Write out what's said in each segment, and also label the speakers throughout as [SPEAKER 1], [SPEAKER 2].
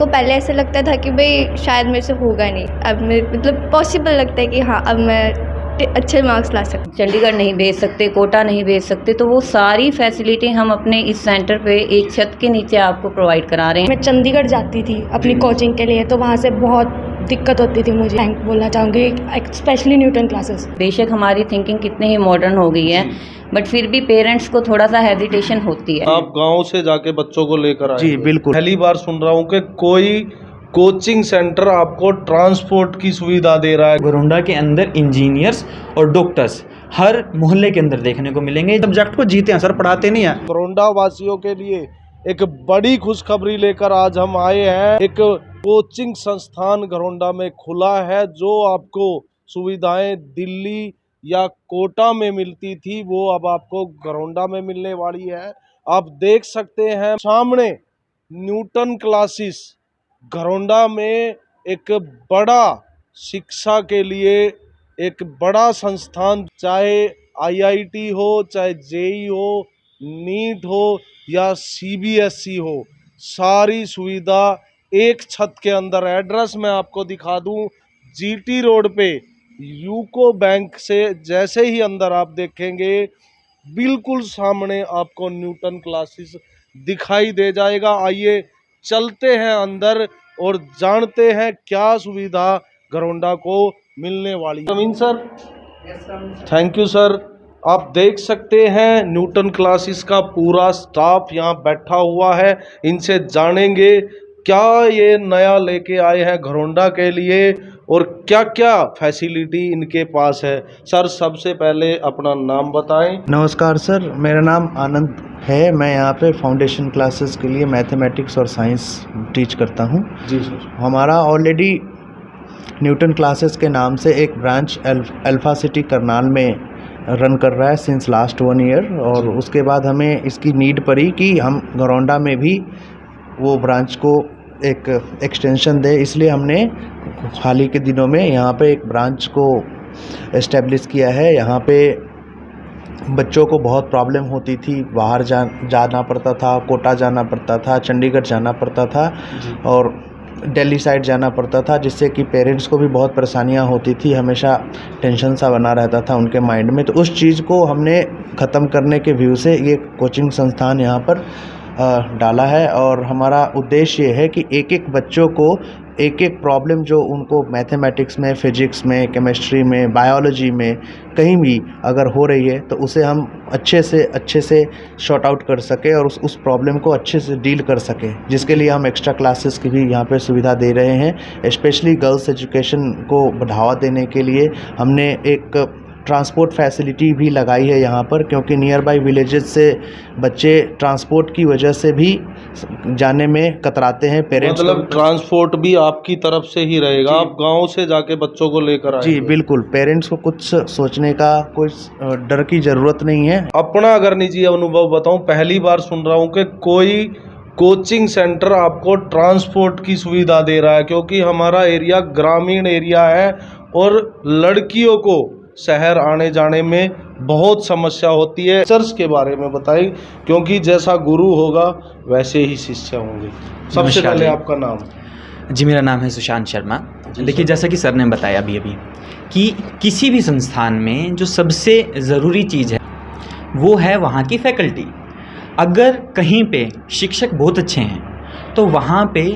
[SPEAKER 1] तो पहले ऐसा लगता था कि भाई शायद मेरे से होगा नहीं, अब मतलब पॉसिबल लगता है कि हाँ अब मैं अच्छे मार्क्स ला सकती हूँ।
[SPEAKER 2] चंडीगढ़ नहीं भेज सकते, कोटा नहीं भेज सकते, तो वो सारी फैसिलिटी हम अपने इस सेंटर पे एक छत के नीचे आपको प्रोवाइड करा रहे हैं।
[SPEAKER 3] मैं चंडीगढ़ जाती थी अपनी कोचिंग के लिए, तो वहाँ से बहुत दिक्कत होती थी मुझे। थैंक बोलना चाहूँगी स्पेशली न्यूटन क्लासेस।
[SPEAKER 2] बेशक हमारी थिंकिंग कितनी ही मॉडर्न हो गई है, बट फिर भी पेरेंट्स को थोड़ा सा हेजिटेशन होती है।
[SPEAKER 4] आप गांव से जाके बच्चों को लेकर आए?
[SPEAKER 5] जी बिल्कुल।
[SPEAKER 4] पहली बार सुन रहा हूँ कि कोई कोचिंग सेंटर आपको ट्रांसपोर्ट की सुविधा दे रहा है।
[SPEAKER 5] घरोंडा के अंदर इंजीनियर्स और डॉक्टर्स हर मोहल्ले के अंदर देखने को मिलेंगे। सब्जेक्ट को जीते हैं सर, पढ़ाते नहीं हैं।
[SPEAKER 4] घरोंडा वासियों के लिए एक बड़ी खुशखबरी लेकर आज हम आए हैं। एक कोचिंग संस्थान घरोंडा में खुला है, जो आपको सुविधाएं दिल्ली या कोटा में मिलती थी वो अब आपको घरोंडा में मिलने वाली है। आप देख सकते हैं सामने न्यूटन क्लासेस। घरोंडा में एक बड़ा शिक्षा के लिए एक बड़ा संस्थान, चाहे आईआईटी हो, चाहे जेई हो, नीट हो या सीबीएसई हो, सारी सुविधा एक छत के अंदर। एड्रेस मैं आपको दिखा दूं, जीटी रोड पे यूको बैंक से जैसे ही अंदर आप देखेंगे, बिल्कुल सामने आपको न्यूटन क्लासेस दिखाई दे जाएगा। आइए चलते हैं अंदर और जानते हैं क्या सुविधा घरोंडा को मिलने वाली है। अमीन सर, थैंक यू सर। आप देख सकते हैं न्यूटन क्लासेस का पूरा स्टाफ यहाँ बैठा हुआ है। इनसे जानेंगे क्या ये नया लेके आए हैं घरोंडा के लिए और क्या क्या फैसिलिटी इनके पास है। सर सबसे पहले अपना नाम बताएं।
[SPEAKER 6] नमस्कार सर, मेरा नाम आनंद है। मैं यहाँ पे फाउंडेशन क्लासेस के लिए मैथमेटिक्स और साइंस टीच करता हूँ।
[SPEAKER 4] जी सर।
[SPEAKER 6] हमारा ऑलरेडी न्यूटन क्लासेस के नाम से एक ब्रांच अल्फा सिटी करनाल में रन कर रहा है सिंस लास्ट 1 ईयर, और उसके बाद हमें इसकी नीड पड़ी कि हम घरोंडा में भी वो ब्रांच को एक एक्सटेंशन दे, इसलिए हमने हाल ही के दिनों में यहाँ पे एक ब्रांच को एस्टेब्लिश किया है। यहाँ पे बच्चों को बहुत प्रॉब्लम होती थी, बाहर जाना पड़ता था, कोटा जाना पड़ता था, चंडीगढ़ जाना पड़ता था और दिल्ली साइड जाना पड़ता था, जिससे कि पेरेंट्स को भी बहुत परेशानियां होती थी। हमेशा टेंशन सा बना रहता था उनके माइंड में। तो उस चीज़ को हमने ख़त्म करने के व्यू से ये कोचिंग संस्थान यहाँ पर डाला है, और हमारा उद्देश्य ये है कि एक एक बच्चों को एक एक प्रॉब्लम जो उनको मैथमेटिक्स में, फिजिक्स में, केमिस्ट्री में, बायोलॉजी में कहीं भी अगर हो रही है तो उसे हम अच्छे से शॉर्ट आउट कर सके और उस प्रॉब्लम को अच्छे से डील कर सके, जिसके लिए हम एक्स्ट्रा क्लासेस की भी यहाँ पे सुविधा दे रहे हैं। स्पेशली गर्ल्स एजुकेशन को बढ़ावा देने के लिए हमने एक ट्रांसपोर्ट फैसिलिटी भी लगाई है यहाँ पर, क्योंकि नियर बाई विलेजेस से बच्चे ट्रांसपोर्ट की वजह से भी जाने में कतराते हैं। पेरेंट्स
[SPEAKER 4] मतलब ट्रांसपोर्ट भी आपकी तरफ से ही रहेगा, आप गांव से जाके बच्चों को लेकर आएंगे?
[SPEAKER 6] जी बिल्कुल, पेरेंट्स को कुछ सोचने का कोई डर की ज़रूरत नहीं है।
[SPEAKER 4] अपना अगर निजी अनुभव बताऊं, पहली बार सुन रहा हूं कि कोई कोचिंग सेंटर आपको ट्रांसपोर्ट की सुविधा दे रहा है, क्योंकि हमारा एरिया ग्रामीण एरिया है और लड़कियों को शहर आने जाने में बहुत समस्या होती है। टीचर्स के बारे में बताएं, क्योंकि जैसा गुरु होगा वैसे ही शिष्य होंगे। सबसे पहले आपका नाम?
[SPEAKER 7] जी मेरा नाम है सुशांत शर्मा। देखिए जैसा कि सर ने बताया अभी कि किसी भी संस्थान में जो सबसे ज़रूरी चीज़ है वो है वहाँ की फैकल्टी। अगर कहीं पे शिक्षक बहुत अच्छे हैं तो वहाँ पे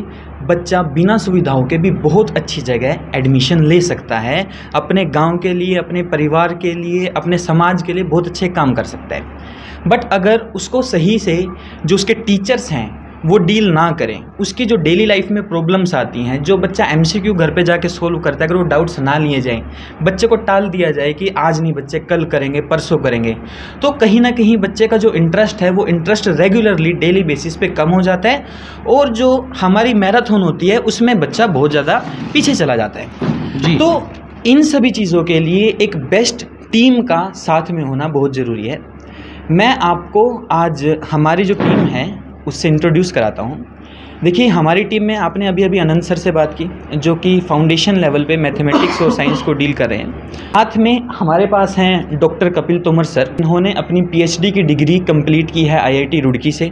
[SPEAKER 7] बच्चा बिना सुविधाओं के भी बहुत अच्छी जगह एडमिशन ले सकता है, अपने गांव के लिए, अपने परिवार के लिए, अपने समाज के लिए बहुत अच्छे काम कर सकता है। बट अगर उसको सही से जो उसके टीचर्स हैं वो डील ना करें, उसकी जो डेली लाइफ में प्रॉब्लम्स आती हैं, जो बच्चा एमसीक्यू घर पे जाके सोल्व करता है, अगर वो डाउट्स ना लिए जाएं, बच्चे को टाल दिया जाए कि आज नहीं बच्चे कल करेंगे, परसों करेंगे, तो कहीं ना कहीं बच्चे का जो इंटरेस्ट है वो इंटरेस्ट रेगुलरली डेली बेसिस पे कम हो जाता है, और जो हमारी मैराथन होती है उसमें बच्चा बहुत ज़्यादा पीछे चला जाता है जी। तो इन सभी चीज़ों के लिए एक बेस्ट टीम का साथ में होना बहुत ज़रूरी है। मैं आपको आज हमारी जो टीम है उससे इंट्रोड्यूस कराता हूँ। देखिए हमारी टीम में आपने अभी अनंत सर से बात की, जो कि फाउंडेशन लेवल पे मैथमेटिक्स और साइंस को डील कर रहे हैं। साथ में हमारे पास हैं डॉक्टर कपिल तोमर सर। इन्होंने अपनी पीएचडी की डिग्री कंप्लीट की है आईआईटी रुड़की से।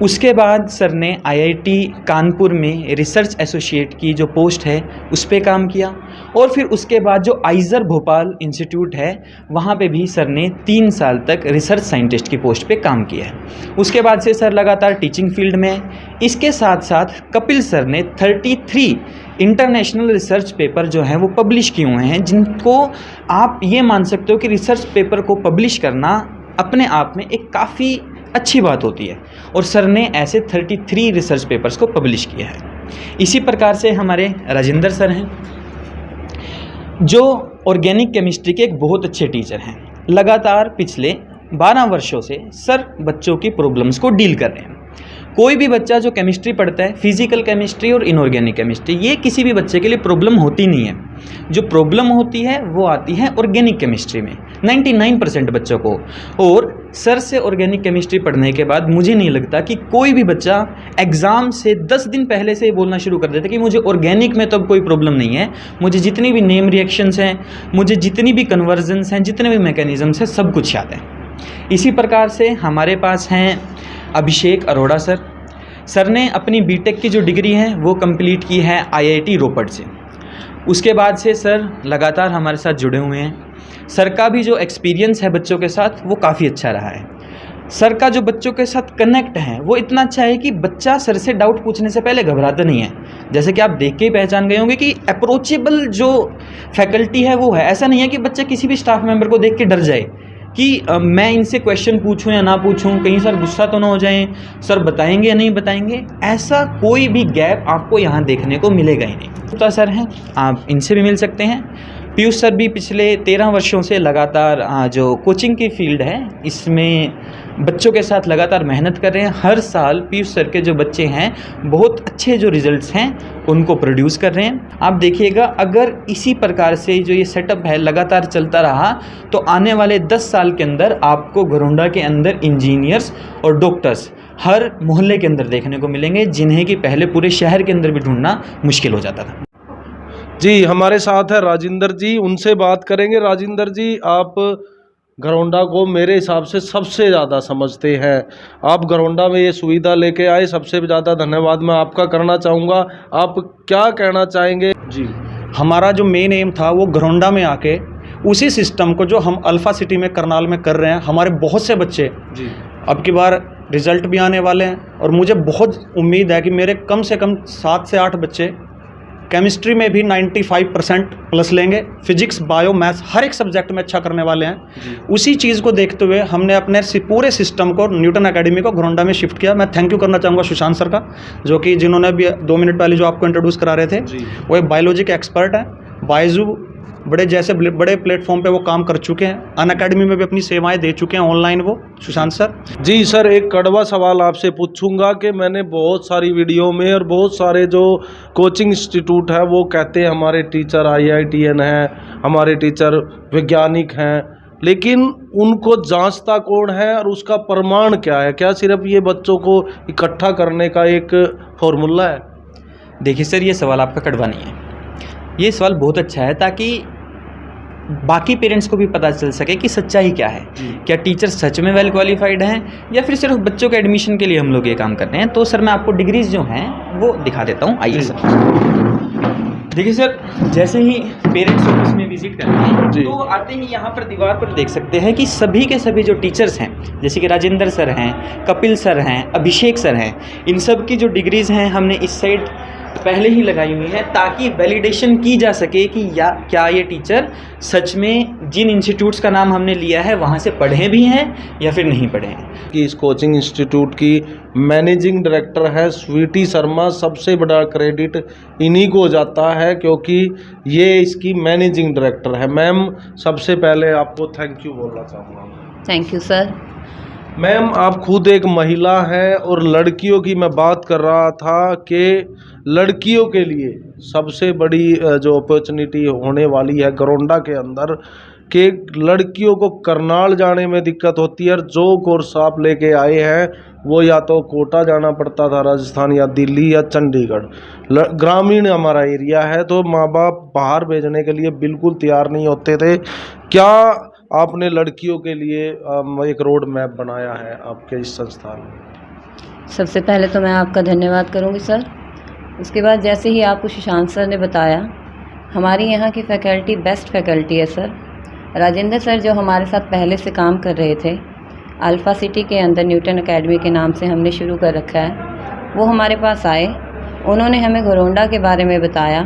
[SPEAKER 7] उसके बाद सर ने आईआईटी कानपुर में रिसर्च एसोसिएट की जो पोस्ट है उस पे काम किया, और फिर उसके बाद जो आइज़र भोपाल इंस्टीट्यूट है वहाँ पे भी सर ने 3 साल तक रिसर्च साइंटिस्ट की पोस्ट पे काम किया है। उसके बाद से सर लगातार टीचिंग फील्ड में है। इसके साथ साथ कपिल सर ने 33 इंटरनेशनल रिसर्च पेपर जो हैं वो पब्लिश किए हुए हैं, जिनको आप ये मान सकते हो कि रिसर्च पेपर को पब्लिश करना अपने आप में एक काफ़ी अच्छी बात होती है, और सर ने ऐसे 33 रिसर्च पेपर्स को पब्लिश किया है। इसी प्रकार से हमारे राजेंद्र सर हैं, जो ऑर्गेनिक केमिस्ट्री के एक बहुत अच्छे टीचर हैं। लगातार पिछले 12 वर्षों से सर बच्चों की प्रॉब्लम्स को डील कर रहे हैं। कोई भी बच्चा जो केमिस्ट्री पढ़ता है, फिजिकल केमिस्ट्री और इनऑर्गेनिक केमिस्ट्री, ये किसी भी बच्चे के लिए प्रॉब्लम होती नहीं है। जो प्रॉब्लम होती है वो आती है ऑर्गेनिक केमिस्ट्री में 99% बच्चों को। और सर से ऑर्गेनिक केमिस्ट्री पढ़ने के बाद मुझे नहीं लगता कि कोई भी बच्चा एग्ज़ाम से 10 दिन पहले से ही बोलना शुरू कर देता कि मुझे ऑर्गेनिक में तो अब कोई प्रॉब्लम नहीं है, मुझे जितनी भी नेम रिएक्शंस हैं, मुझे जितनी भी कन्वर्जन्स हैं, जितने भी मैकेनिज़म्स हैं, सब कुछ याद है। इसी प्रकार से हमारे पास हैं अभिषेक अरोड़ा सर ने अपनी बीटेक की जो डिग्री है वो कंप्लीट की है आईआईटी रोपड़ से। उसके बाद से सर लगातार हमारे साथ जुड़े हुए हैं। सर का भी जो एक्सपीरियंस है बच्चों के साथ वो काफ़ी अच्छा रहा है। सर का जो बच्चों के साथ कनेक्ट है वो इतना अच्छा है कि बच्चा सर से डाउट पूछने से पहले घबराता नहीं है। जैसे कि आप देख के ही पहचान गए होंगे कि अप्रोचेबल जो फैकल्टी है वो है। ऐसा नहीं है कि बच्चा किसी भी स्टाफ मेंबर को देख के डर जाए कि मैं इनसे क्वेश्चन पूछूं या ना पूछूं, कहीं सर गुस्सा तो ना हो जाएं, सर बताएंगे या नहीं बताएंगे। ऐसा कोई भी गैप आपको यहाँ देखने को मिलेगा ही नहीं। तो सर हैं, आप इनसे भी मिल सकते हैं। पीयूष सर भी पिछले 13 वर्षों से लगातार जो कोचिंग की फील्ड है इसमें बच्चों के साथ लगातार मेहनत कर रहे हैं। हर साल पीयूष सर के जो बच्चे हैं बहुत अच्छे जो रिजल्ट्स हैं उनको प्रोड्यूस कर रहे हैं। आप देखिएगा, अगर इसी प्रकार से जो ये सेटअप है लगातार चलता रहा तो आने वाले 10 साल के अंदर आपको घरोंडा के अंदर इंजीनियर्स और डॉक्टर्स हर मोहल्ले के अंदर देखने को मिलेंगे, जिन्हें कि पहले पूरे शहर के अंदर भी ढूंढना मुश्किल हो जाता था।
[SPEAKER 4] जी, हमारे साथ है राजेंद्र जी, उनसे बात करेंगे। राजेंद्र जी, आप घरोंडा को मेरे हिसाब से सबसे ज़्यादा समझते हैं। आप घरोंडा में ये सुविधा लेके आए, सबसे ज़्यादा धन्यवाद मैं आपका करना चाहूँगा। आप क्या कहना चाहेंगे? जी,
[SPEAKER 5] हमारा जो मेन एम था वो घरोंडा में आके उसी सिस्टम को जो हम अल्फ़ा सिटी में करनाल में कर रहे हैं, हमारे बहुत से बच्चे
[SPEAKER 4] जी
[SPEAKER 5] अब की बार रिज़ल्ट भी आने वाले हैं, और मुझे बहुत उम्मीद है कि मेरे कम से कम 7 से 8 बच्चे केमिस्ट्री में भी 95% प्लस लेंगे। फिजिक्स, बायो, मैथ्स हर एक सब्जेक्ट में अच्छा करने वाले हैं। उसी चीज़ को देखते हुए हमने अपने पूरे सिस्टम को न्यूटन एकेडमी को घरोंडा में शिफ्ट किया। मैं थैंक यू करना चाहूँगा सुशांत सर का, जो कि जिन्होंने भी 2 मिनट पहले जो आपको इंट्रोड्यूस करा रहे थे, वो एक बायोलॉजी के एक्सपर्ट हैं। बायजू बड़े जैसे बड़े प्लेटफॉर्म पे वो काम कर चुके हैं। अन अकेडमी में भी अपनी सेवाएं दे चुके हैं ऑनलाइन वो सुशांत सर।
[SPEAKER 4] जी सर, एक कड़वा सवाल आपसे पूछूंगा कि मैंने बहुत सारी वीडियो में और बहुत सारे जो कोचिंग इंस्टीट्यूट है वो कहते हैं हमारे टीचर IITN हैं, हमारे टीचर वैज्ञानिक हैं, लेकिन उनको जांचता कौन है और उसका प्रमाण क्या है? क्या सिर्फ ये बच्चों को इकट्ठा करने का एक फॉर्मूला है?
[SPEAKER 7] देखिए सर, ये सवाल आपका कड़वा नहीं है, ये सवाल बहुत अच्छा है, ताकि बाकी पेरेंट्स को भी पता चल सके कि सच्चाई क्या है। क्या टीचर सच में वेल क्वालिफाइड हैं या फिर सिर्फ बच्चों के एडमिशन के लिए हम लोग ये काम कर रहे हैं। तो सर मैं आपको डिग्रीज जो हैं वो दिखा देता हूँ, आइए सर। देखिए सर, जैसे ही पेरेंट्स ऑफिस में विजिट करते हैं तो आते ही यहाँ पर दीवार पर देख सकते हैं कि सभी के सभी जो टीचर्स हैं, जैसे कि राजेंद्र सर हैं, कपिल सर हैं, अभिषेक सर हैं, इन सब की जो डिग्रीज़ हैं हमने इस साइड पहले ही लगाई हुई है, ताकि वैलिडेशन की जा सके कि क्या ये टीचर सच में जिन इंस्टीट्यूट्स का नाम हमने लिया है वहाँ से पढ़े भी हैं या फिर नहीं पढ़े हैं।
[SPEAKER 4] कि इस कोचिंग इंस्टीट्यूट की मैनेजिंग डायरेक्टर है स्वीटी शर्मा। सबसे बड़ा क्रेडिट इन्हीं को जाता है क्योंकि ये इसकी मैनेजिंग डायरेक्टर है। मैम, सबसे पहले आपको थैंक यू बोलना चाहूँगा।
[SPEAKER 2] Thank you sir.
[SPEAKER 4] मैम, आप खुद एक महिला हैं और लड़कियों की मैं बात कर रहा था कि लड़कियों के लिए सबसे बड़ी जो अपॉर्चुनिटी होने वाली है घरोंडा के अंदर, कि लड़कियों को करनाल जाने में दिक्कत होती है और जो कोर्स आप लेके आए हैं वो या तो कोटा जाना पड़ता था राजस्थान, या दिल्ली, या चंडीगढ़। ग्रामीण हमारा एरिया है तो माँ बाप बाहर भेजने के लिए बिल्कुल तैयार नहीं होते थे। क्या आपने लड़कियों के लिए एक रोड मैप बनाया है आपके इस संस्थान में?
[SPEAKER 2] सबसे पहले तो मैं आपका धन्यवाद करूंगी सर। उसके बाद जैसे ही आपको सुशांत सर ने बताया, हमारी यहाँ की फ़ैकल्टी बेस्ट फ़ैकल्टी है सर। राजेंद्र सर जो हमारे साथ पहले से काम कर रहे थे, अल्फ़ा सिटी के अंदर न्यूटन एकेडमी के नाम से हमने शुरू कर रखा है, वो हमारे पास आए। उन्होंने हमें घरोंडा के बारे में बताया,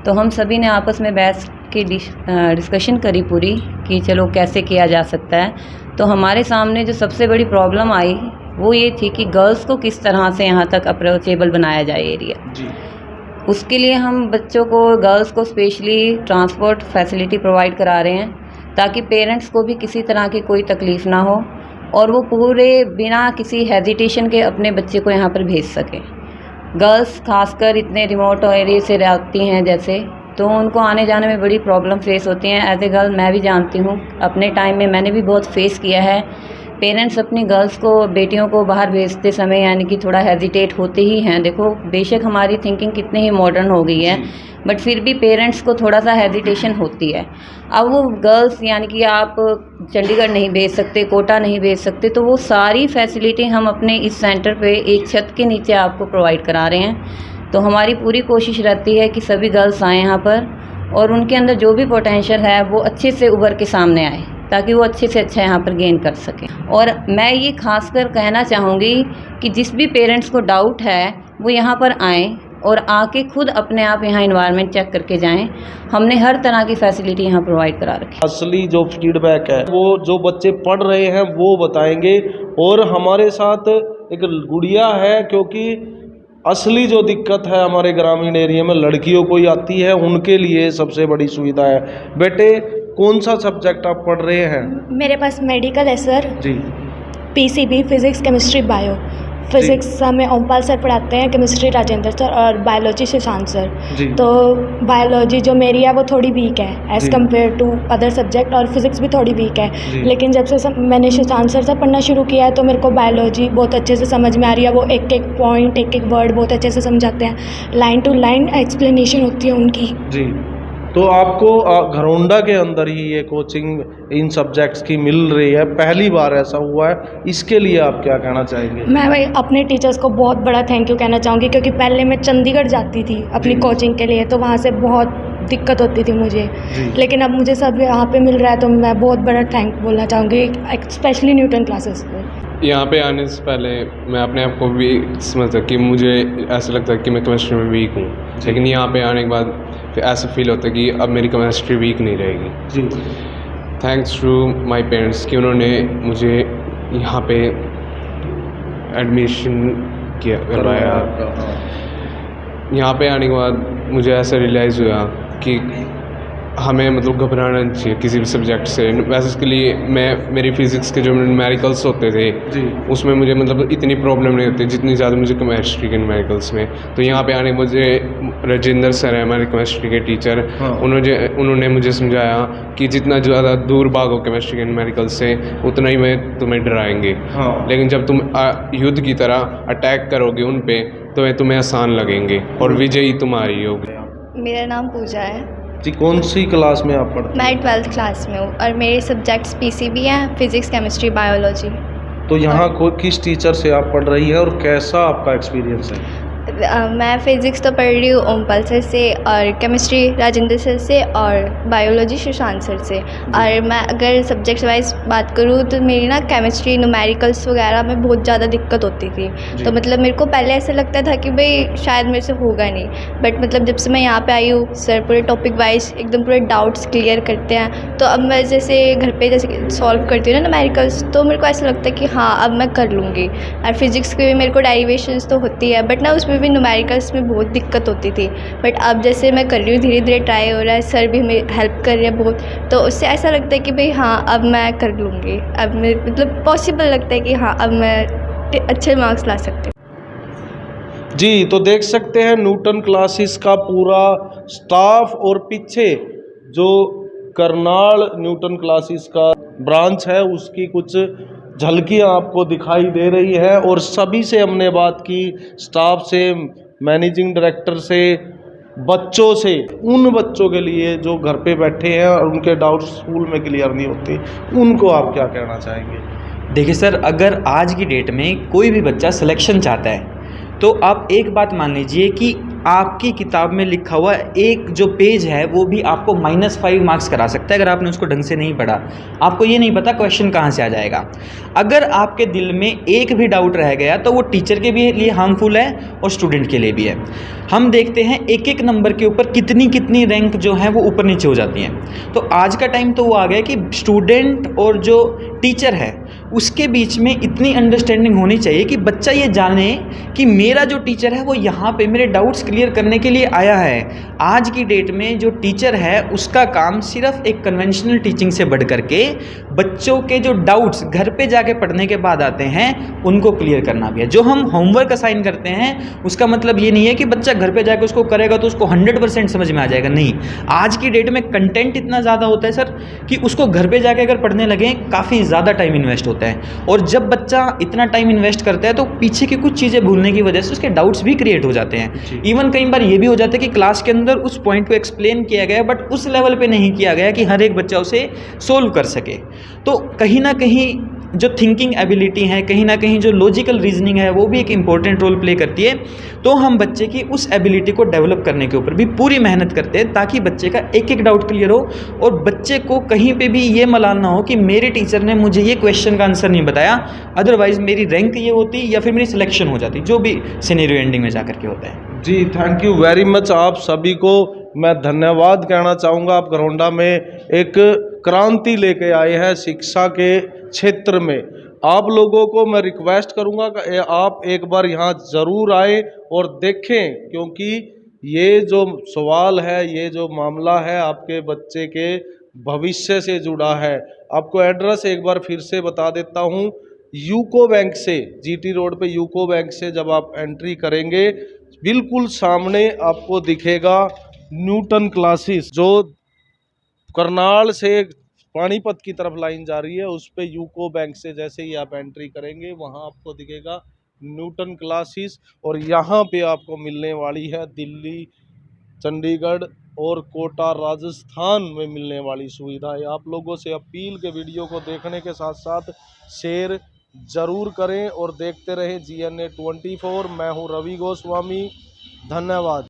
[SPEAKER 2] तो हम सभी ने आपस में बैठ के डिस्कशन करी पूरी कि चलो कैसे किया जा सकता है। तो हमारे सामने जो सबसे बड़ी प्रॉब्लम आई वो ये थी कि गर्ल्स को किस तरह से यहाँ तक अप्रोचेबल बनाया जाए एरिया।
[SPEAKER 4] जी
[SPEAKER 2] उसके लिए हम बच्चों को, गर्ल्स को स्पेशली ट्रांसपोर्ट फैसिलिटी प्रोवाइड करा रहे हैं, ताकि पेरेंट्स को भी किसी तरह की कोई तकलीफ़ ना हो और वो पूरे बिना किसी हेजिटेशन के अपने बच्चे को यहाँ पर भेज सकें। गर्ल्स खासकर इतने रिमोट एरिया से आती हैं जैसे, तो उनको आने जाने में बड़ी प्रॉब्लम फेस होती हैं। एज ए गर्ल मैं भी जानती हूँ, अपने टाइम में मैंने भी बहुत फेस किया है। पेरेंट्स अपनी गर्ल्स को, बेटियों को बाहर भेजते समय यानी कि थोड़ा हेजिटेट होते ही हैं। देखो बेशक हमारी थिंकिंग कितनी ही मॉडर्न हो गई है, बट फिर भी पेरेंट्स को थोड़ा सा हेजिटेशन होती है। अब वो गर्ल्स यानी कि आप चंडीगढ़ नहीं भेज सकते, कोटा नहीं भेज सकते, तो वो सारी फैसिलिटी हम अपने इस सेंटर पे एक छत के नीचे आपको प्रोवाइड करा रहे हैं। तो हमारी पूरी कोशिश रहती है कि सभी गर्ल्स आएँ यहाँ पर और उनके अंदर जो भी पोटेंशियल है वो अच्छे से उभर के सामने आए, ताकि वो अच्छे से अच्छा यहाँ पर गेन कर सकें। और मैं ये खासकर कहना चाहूँगी कि जिस भी पेरेंट्स को डाउट है वो यहाँ पर आएँ और आके खुद अपने आप यहाँ इन्वायरमेंट चेक करके जाएं। हमने हर तरह की फैसिलिटी यहाँ प्रोवाइड करा रखी है।
[SPEAKER 4] असली जो फीडबैक है वो जो बच्चे पढ़ रहे हैं वो बताएंगे। और हमारे साथ एक गुड़िया है, क्योंकि असली जो दिक्कत है हमारे ग्रामीण एरिया में लड़कियों को ही आती है, उनके लिए सबसे बड़ी सुविधा है। बेटे कौन सा सब्जेक्ट आप पढ़ रहे हैं?
[SPEAKER 3] मेरे पास मेडिकल है सर,
[SPEAKER 4] जी
[SPEAKER 3] PCB physics chemistry bio. Physics हमें ओमपाल सर पढ़ाते हैं, केमिस्ट्री राजेंद्र सर और बायोलॉजी सुशांत सर।
[SPEAKER 4] जी
[SPEAKER 3] तो बायोलॉजी जो मेरी है वो थोड़ी वीक है एज़
[SPEAKER 4] जी।
[SPEAKER 3] कम्पेयर टू अदर सब्जेक्ट, और फिज़िक्स भी थोड़ी वीक
[SPEAKER 4] जी।
[SPEAKER 3] है। लेकिन जब से मैंने सुशांत सर से पढ़ना शुरू किया है तो मेरे को बायोलॉजी बहुत अच्छे से समझ में आ रही है। वो एक एक पॉइंट, एक एक वर्ड बहुत अच्छे से समझाते हैं, लाइन टू लाइन एक्सप्लेनेशन होती है उनकी।
[SPEAKER 4] जी। तो आपको घरोंडा के अंदर ही ये कोचिंग इन सब्जेक्ट्स की मिल रही है, पहली बार ऐसा हुआ है, इसके लिए आप क्या कहना चाहेंगे?
[SPEAKER 3] मैं भाई अपने टीचर्स को बहुत बड़ा थैंक यू कहना चाहूँगी, क्योंकि पहले मैं चंडीगढ़ जाती थी अपनी
[SPEAKER 4] जी।
[SPEAKER 3] कोचिंग के लिए, तो वहाँ से बहुत दिक्कत होती थी मुझे।
[SPEAKER 4] जी।
[SPEAKER 3] लेकिन अब मुझे सब यहाँ पे मिल रहा है, तो मैं बहुत बड़ा थैंक बोलना चाहूँगी, स्पेशली न्यूटन क्लासेस को।
[SPEAKER 8] यहाँ पे आने से पहले मैं अपने आप को भी समझता कि मुझे ऐसा लगता है कि मैं केमिस्ट्री में वीक हूँ, लेकिन यहाँ पे आने के बाद फिर ऐसा फील होता है कि अब मेरी केमिस्ट्री वीक नहीं रहेगी।
[SPEAKER 4] जी
[SPEAKER 8] थैंक्स टू माय पेरेंट्स कि उन्होंने मुझे यहाँ पे एडमिशन करवाया। यहाँ पे आने के बाद मुझे ऐसा रियलाइज़ हुआ कि हमें मतलब घबराना नहीं चाहिए किसी भी सब्जेक्ट से। वैसे इसके लिए मेरी फिज़िक्स के जो न्यूमेरिकल्स होते थे
[SPEAKER 4] जी
[SPEAKER 8] उसमें मुझे मतलब इतनी प्रॉब्लम नहीं होती जितनी ज़्यादा मुझे केमिस्ट्री के न्यूमेरिकल्स में। तो यहाँ पे आने मुझे राजेंद्र सर है हमारे केमिस्ट्री के टीचर,
[SPEAKER 4] हाँ।
[SPEAKER 8] उन्होंने मुझे समझाया कि जितना ज़्यादा दूर भागो केमिस्ट्री के न्यूमेरिकल्स से उतना ही मैं तुम्हें डराएंगे,
[SPEAKER 4] हाँ।
[SPEAKER 8] लेकिन जब तुम युद्ध की तरह अटैक करोगे उन पे तो वे तुम्हें आसान लगेंगे और विजयी तुम्हारी होगी।
[SPEAKER 1] मेरा नाम पूजा है,
[SPEAKER 4] जी। कौन सी क्लास में आप पढ़ते हैं?
[SPEAKER 1] मैं 12th क्लास में हूँ और मेरे सब्जेक्ट्स पीसीबी हैं, फिज़िक्स केमिस्ट्री बायोलॉजी।
[SPEAKER 4] तो यहाँ को किस टीचर से आप पढ़ रही है और कैसा आपका एक्सपीरियंस है?
[SPEAKER 1] मैं फ़िज़िक्स तो पढ़ रही हूँ ओमपाल सर से, और केमिस्ट्री राजेंद्र सर से, और बायोलॉजी सुशांत सर से। और मैं अगर सब्जेक्ट वाइज बात करूँ तो मेरी ना केमिस्ट्री न्यूमेरिकल्स वगैरह में बहुत ज़्यादा दिक्कत होती थी। तो मतलब मेरे को पहले ऐसा लगता था कि भाई शायद मेरे से होगा नहीं, बट मतलब जब से मैं यहाँ पे आई हूँ सर पूरे टॉपिक वाइज एकदम पूरे डाउट्स क्लियर करते हैं। तो अब मैं जैसे घर पे जैसे सॉल्व करती हूँ ना न्यूमेरिकल्स, तो मेरे को ऐसा लगता है कि हाँ अब मैं कर लूँगी। और फिज़िक्स की भी मेरे को डेरिवेशंस तो होती है, बट ना उसमें भी न्यूमेरिकल्स में बहुत दिक्कत होती थी। बट अब जैसे मैं कर रही हूँ, धीरे धीरे ट्राई हो रहा है, सर भी हमें हेल्प कर रहे हैं बहुत, तो उससे ऐसा लगता है कि भाई हाँ अब मैं कर लूँगी। अब मैं मतलब पॉसिबल लगता है कि हाँ अब मैं अच्छे मार्क्स ला सकती हूँ।
[SPEAKER 4] जी तो देख सकते हैं न्यूटन क्लासेस का पूरा स्टाफ, और पीछे जो करनाल न्यूटन क्लासेस का ब्रांच है उसकी कुछ झलकियाँ आपको दिखाई दे रही है। और सभी से हमने बात की, स्टाफ से, मैनेजिंग डायरेक्टर से, बच्चों से। उन बच्चों के लिए जो घर पे बैठे हैं और उनके डाउट्स स्कूल में क्लियर नहीं होते, उनको आप क्या कहना चाहेंगे?
[SPEAKER 7] देखिए सर, अगर आज की डेट में कोई भी बच्चा सिलेक्शन चाहता है तो आप एक बात मान लीजिए कि आपकी किताब में लिखा हुआ एक जो पेज है वो भी आपको -5 मार्क्स करा सकता है अगर आपने उसको ढंग से नहीं पढ़ा। आपको ये नहीं पता क्वेश्चन कहाँ से आ जाएगा। अगर आपके दिल में एक भी डाउट रह गया तो वो टीचर के भी लिए हार्मफुल है और स्टूडेंट के लिए भी है। हम देखते हैं एक एक नंबर के ऊपर कितनी कितनी रैंक जो है वो ऊपर नीचे हो जाती हैं। तो आज का टाइम तो वो आ गया कि स्टूडेंट और जो टीचर है उसके बीच में इतनी अंडरस्टैंडिंग होनी चाहिए कि बच्चा ये जाने कि मेरा जो टीचर है वो यहाँ पे मेरे डाउट्स क्लियर करने के लिए आया है। आज की डेट में जो टीचर है उसका काम सिर्फ एक कन्वेंशनल टीचिंग से बढ़ करके बच्चों के जो डाउट्स घर पे जाके पढ़ने के बाद आते हैं उनको क्लियर करना भी है। जो हम होमवर्क असाइन करते हैं उसका मतलब ये नहीं है कि बच्चा घर पे जाके उसको करेगा तो उसको 100% समझ में आ जाएगा। नहीं, आज की डेट में कंटेंट इतना ज़्यादा होता है सर कि उसको घर पे जाके अगर पढ़ने लगे काफ़ी ज़्यादा टाइम इन्वेस्ट होता है। और जब बच्चा इतना टाइम इन्वेस्ट करता है तो पीछे की कुछ चीज़ें भूलने की वजह से उसके डाउट्स भी क्रिएट हो जाते हैं। इवन कई बार ये भी हो जाता है कि क्लास के अंदर उस पॉइंट को एक्सप्लेन किया गया बट उस लेवल पे नहीं किया गया कि हर एक बच्चा उसे सोल्व कर सके। तो कहीं ना कहीं जो थिंकिंग एबिलिटी है, कहीं ना कहीं जो लॉजिकल रीजनिंग है वो भी एक इम्पॉर्टेंट रोल प्ले करती है। तो हम बच्चे की उस एबिलिटी को डेवलप करने के ऊपर भी पूरी मेहनत करते हैं ताकि बच्चे का एक एक डाउट क्लियर हो और बच्चे को कहीं पे भी ये मलाल ना हो कि मेरे टीचर ने मुझे ये क्वेश्चन का आंसर नहीं बताया, अदरवाइज मेरी रैंक ये होती या फिर मेरी सिलेक्शन हो जाती, जो भी सिनेरियो एंडिंग में जा करके होता है।
[SPEAKER 4] जी, थैंक यू वेरी मच। आप सभी को मैं धन्यवाद कहना चाहूँगा। आप घरौंडा में एक क्रांति लेके आए हैं शिक्षा के क्षेत्र में। आप लोगों को मैं रिक्वेस्ट करूँगा कि आप एक बार यहाँ ज़रूर आए और देखें, क्योंकि ये जो सवाल है, ये जो मामला है आपके बच्चे के भविष्य से जुड़ा है। आपको एड्रेस एक बार फिर से बता देता हूँ। यूको बैंक से, जीटी रोड पे यूको बैंक से जब आप एंट्री करेंगे बिल्कुल सामने आपको दिखेगा न्यूटन क्लासेस, जो करनाल से पानीपत की तरफ लाइन जा रही है, उस पे यूको बैंक से जैसे ही आप एंट्री करेंगे वहाँ आपको दिखेगा न्यूटन क्लासेस। और यहाँ पे आपको मिलने वाली है दिल्ली, चंडीगढ़ और कोटा राजस्थान में मिलने वाली सुविधाएं। आप लोगों से अपील के वीडियो को देखने के साथ साथ शेयर ज़रूर करें और देखते रहें GNA 24। मैं हूँ रवि गोस्वामी, धन्यवाद।